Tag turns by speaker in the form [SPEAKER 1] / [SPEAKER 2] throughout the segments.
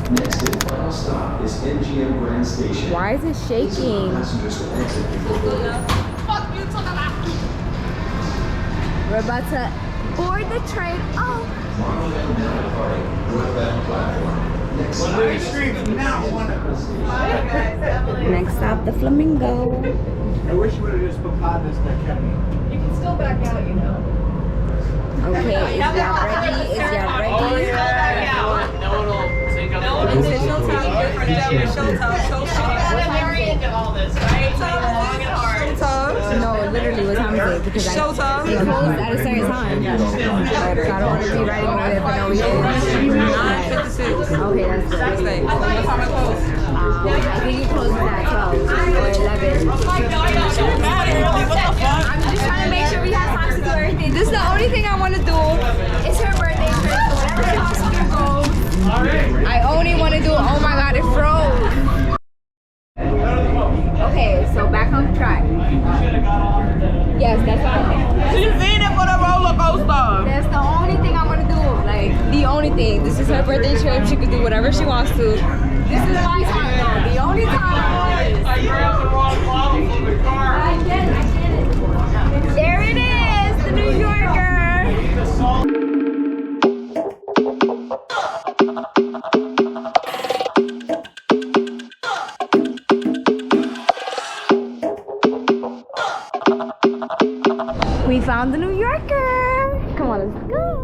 [SPEAKER 1] Next and final stop is MGM Grand Station.
[SPEAKER 2] Why is it shaking?
[SPEAKER 1] Passengers will exit before
[SPEAKER 2] We're about to board the train. Oh.
[SPEAKER 1] northbound platform. Next
[SPEAKER 2] stop, the Flamingo.
[SPEAKER 3] I wish you would have just put Padres that kept me.
[SPEAKER 4] You can still back out, you know.
[SPEAKER 2] Okay, is y'all ready? Is y'all ready?
[SPEAKER 5] No one will sync up.
[SPEAKER 4] No one will say Showtime different every Showtime. I'm very into all this, right? Long and hard.
[SPEAKER 2] No, literally, what time is it? Because I closed at a certain time. So I don't want to be riding over there for no reason.
[SPEAKER 4] 9:56.
[SPEAKER 2] Okay, that's good.
[SPEAKER 4] What time I close?
[SPEAKER 2] I think you closed at 12 or 11.
[SPEAKER 4] What the fuck?
[SPEAKER 2] I'm just trying to make sure we have time to do everything. This is the only thing I want to do. It's her birthday trip, so whatever she wants to do goes. I only want to do, oh my god, it froze. Okay, so back on track. Yes, that's what I'm saying.
[SPEAKER 4] She's in it for the roller coaster.
[SPEAKER 2] That's the only thing I want to do. Like, the only thing. This is her birthday trip. She could do whatever she wants to. This is my time, though. The only time I want this.
[SPEAKER 5] I grabbed the wrong bottle from the car.
[SPEAKER 2] I get it. There it is, the New Yorker. We found the New Yorker. Come on, let's go.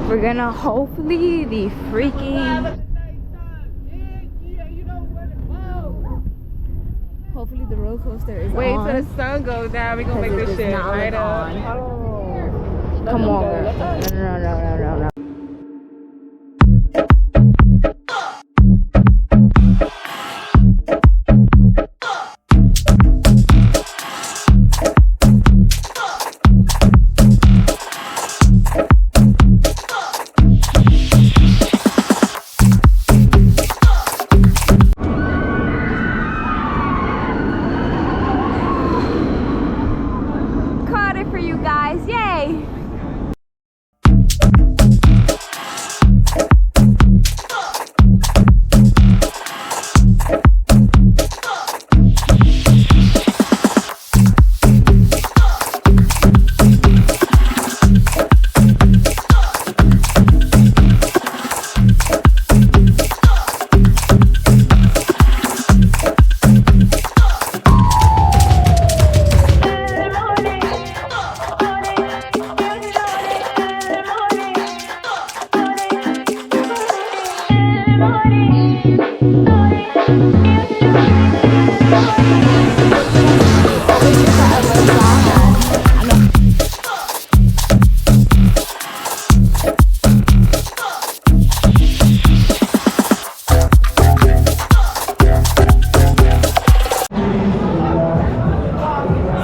[SPEAKER 2] We're gonna hopefully be freaking. Hopefully the roller coaster is
[SPEAKER 4] Wait
[SPEAKER 2] on.
[SPEAKER 4] till the sun goes down. We're gonna make this shit right up.
[SPEAKER 2] Come on, girl. No. Caught it for you guys. Yay!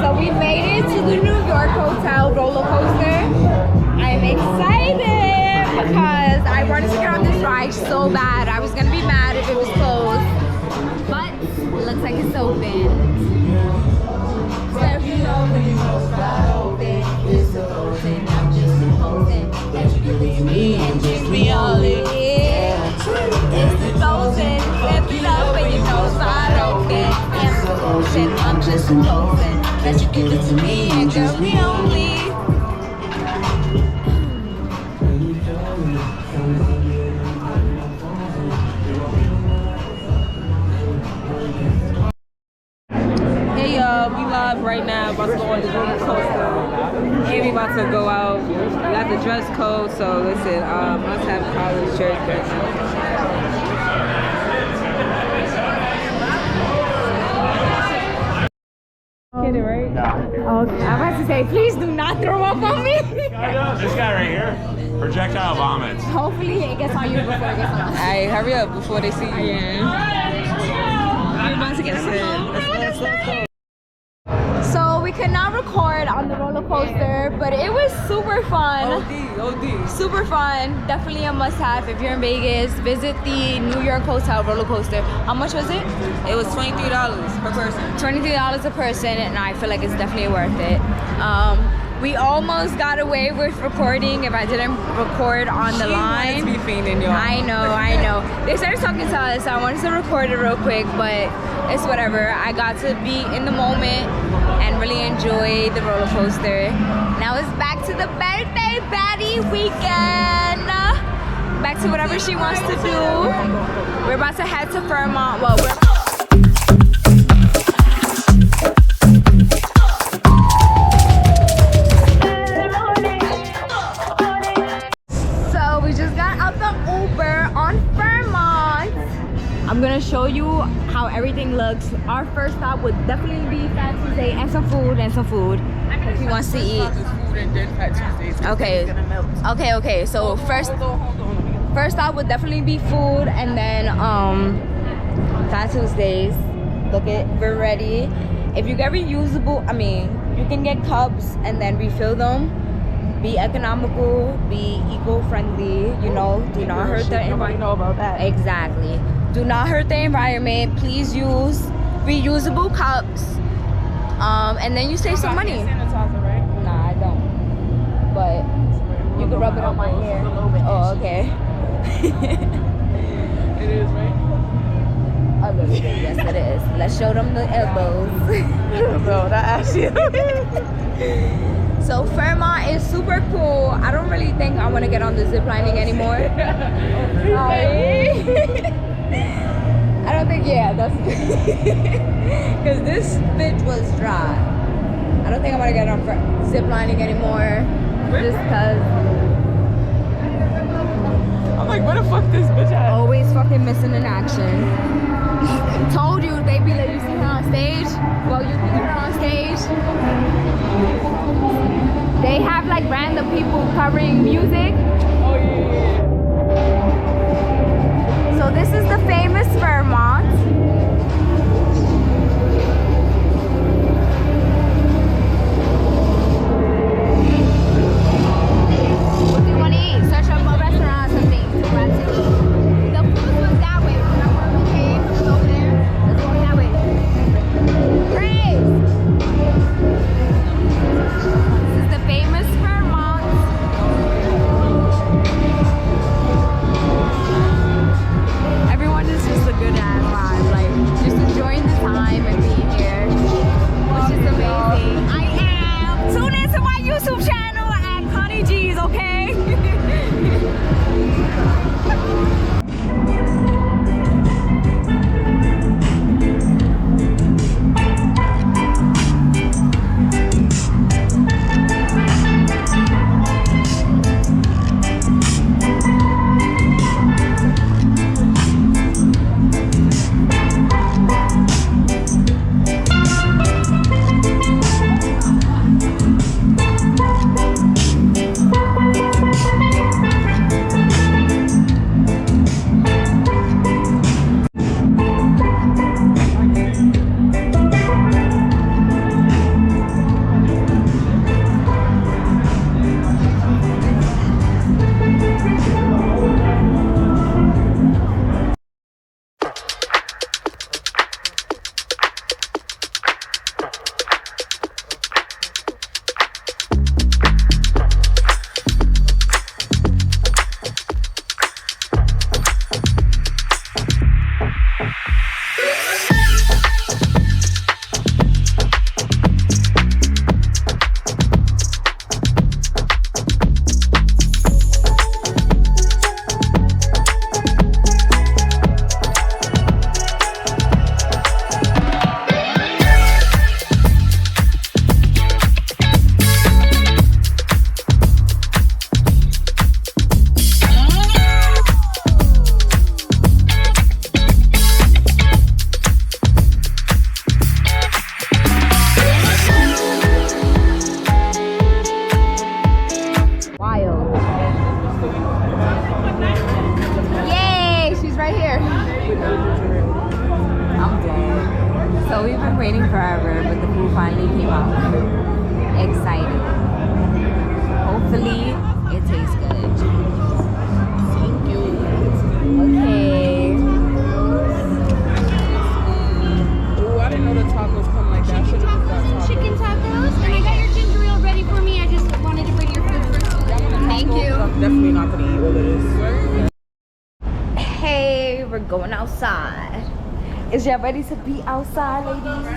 [SPEAKER 2] So we made it to the New York Hotel roller coaster. I'm excited because I wanted to get on this ride so bad. I was gonna be mad if it was closed, but it looks like it's open. So if you know when you open, it's open. I'm just supposing that you give me and give me all it is. It's the open. Step it up when you know it's wide open. I'm just supposing that you give it to me and girl, me only.
[SPEAKER 4] Hey y'all, we live right now. About to go on the roller coaster. And we about to go out. We got the dress code, so listen, must have college shirt. Get it right? Okay. I'm about to say, please do not throw up on me.
[SPEAKER 5] This guy right here, projectile vomits.
[SPEAKER 2] Hopefully it gets on you before it gets on us.
[SPEAKER 4] Alright, hurry up before they see you. We're about to get set. Let's go.
[SPEAKER 2] So we could not record on the roller coaster, but it was super fun.
[SPEAKER 4] OD.
[SPEAKER 2] Super fun. Definitely a must-have if you're in Vegas. Visit the New York Hotel roller coaster. How much was it?
[SPEAKER 4] It was $23 per person.
[SPEAKER 2] $23 a person, and I feel like it's definitely worth it. We almost got away with recording if I didn't record on the line.
[SPEAKER 4] Be fiending, y'all.
[SPEAKER 2] I know. They started talking to us, so I wanted to record it real quick, but it's whatever. I got to be in the moment and really enjoy the roller coaster. Now it's back to the birthday baddie weekend. Back to whatever she wants to do. We're about to head to Fremont. Well, we just got out the Uber on Fremont. I'm gonna show you how everything looks. Our first stop would definitely be Fat Tuesday and some food if he wants to eat. Okay. So first stop would definitely be food, and then Fat Tuesdays. Look it, we're ready. If you get reusable, you can get cups and then refill them. Be economical, be eco-friendly, do not hurt the environment.
[SPEAKER 4] Know about that.
[SPEAKER 2] Exactly. Do not hurt the environment. Please use reusable cups. And then you save some money.
[SPEAKER 4] Sanitizer, right?
[SPEAKER 2] Nah, I don't. But you can rub it on my hair. Oh, okay.
[SPEAKER 4] It is, right?
[SPEAKER 2] A little bit, yes it is. Let's show them the elbows.
[SPEAKER 4] No, that actually.
[SPEAKER 2] So Fremont is super cool. I don't really think I want to get on the zip lining anymore. Sorry. I don't think, that's because this bit was dry. I don't think I want to get on zip lining anymore. Just because
[SPEAKER 4] I'm like, where the fuck this bitch at?
[SPEAKER 2] always fucking missing in action. Told you, they be like, you see her on stage? Well, you see her on stage. They have like random people covering music.
[SPEAKER 4] Oh yeah.
[SPEAKER 2] So this is the famous Fremont. What do you want to eat? Search up a restaurant or something to grab to. The food was that way. Remember when we came? It was over there. Let's go that way. Praise! This is the famous Fremont. Everyone is just a good ass vibe, like just enjoying the time and being here, which is amazing. I am. Tune into my YouTube channel at Connie G's, okay? waiting forever, but the food finally came out. Excited. Hopefully, it tastes good. Thank you. Okay.
[SPEAKER 4] Ooh, I didn't know the tacos come like that.
[SPEAKER 6] Chicken tacos, and I got your ginger ale ready for me. I
[SPEAKER 2] you.
[SPEAKER 4] I'm definitely not gonna eat all of this.
[SPEAKER 2] Hey, we're going outside. Is y'all ready to be outside, ladies?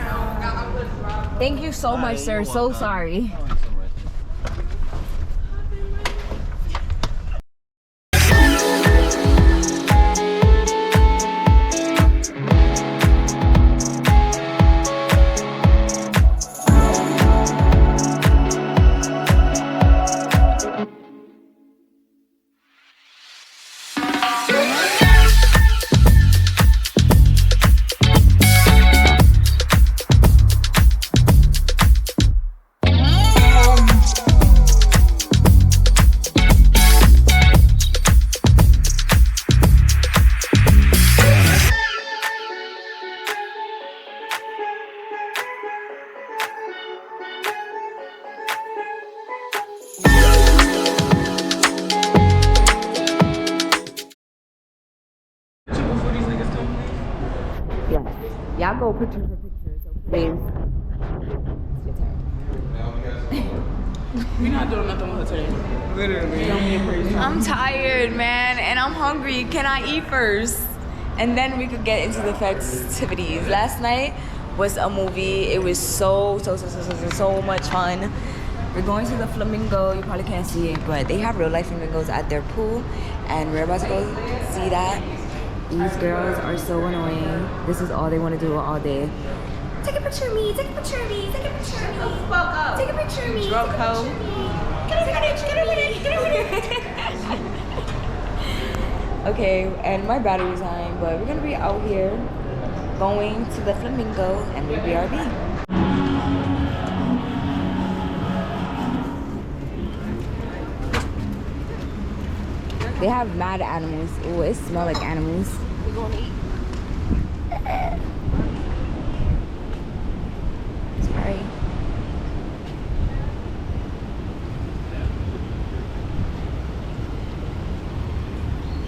[SPEAKER 2] Thank you so much, sir. So sorry. Y'all go picture for pictures, okay?
[SPEAKER 4] We're not doing nothing with her today. Literally.
[SPEAKER 2] I'm tired, man, and I'm hungry. Can I eat first? And then we could get into the festivities. Last night was a movie. It was so much fun. We're going to the Flamingo. You probably can't see it, but they have real life flamingos at their pool, and we're about to go see that. These girls are so annoying. This is all they want to do all day. Take a picture of me. Take a picture of me. Take a picture of me.
[SPEAKER 4] Fuck up.
[SPEAKER 2] Take a picture of me.
[SPEAKER 4] Drunk hoe.
[SPEAKER 2] Okay, and my battery's dying, but we're gonna be out here going to the Flamingo and BRB. They have mad animals. Ooh, it smells like animals.
[SPEAKER 4] We gonna eat?
[SPEAKER 2] Sorry.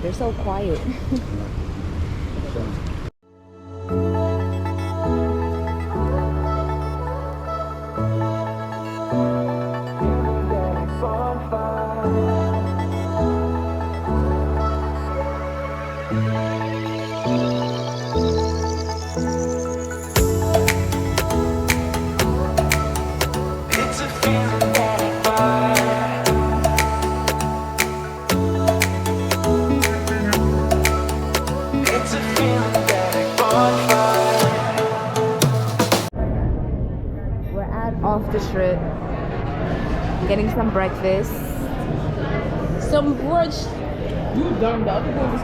[SPEAKER 2] They're so quiet. Off the strip, getting some breakfast.
[SPEAKER 4] Some brunch. You dumb. The other one was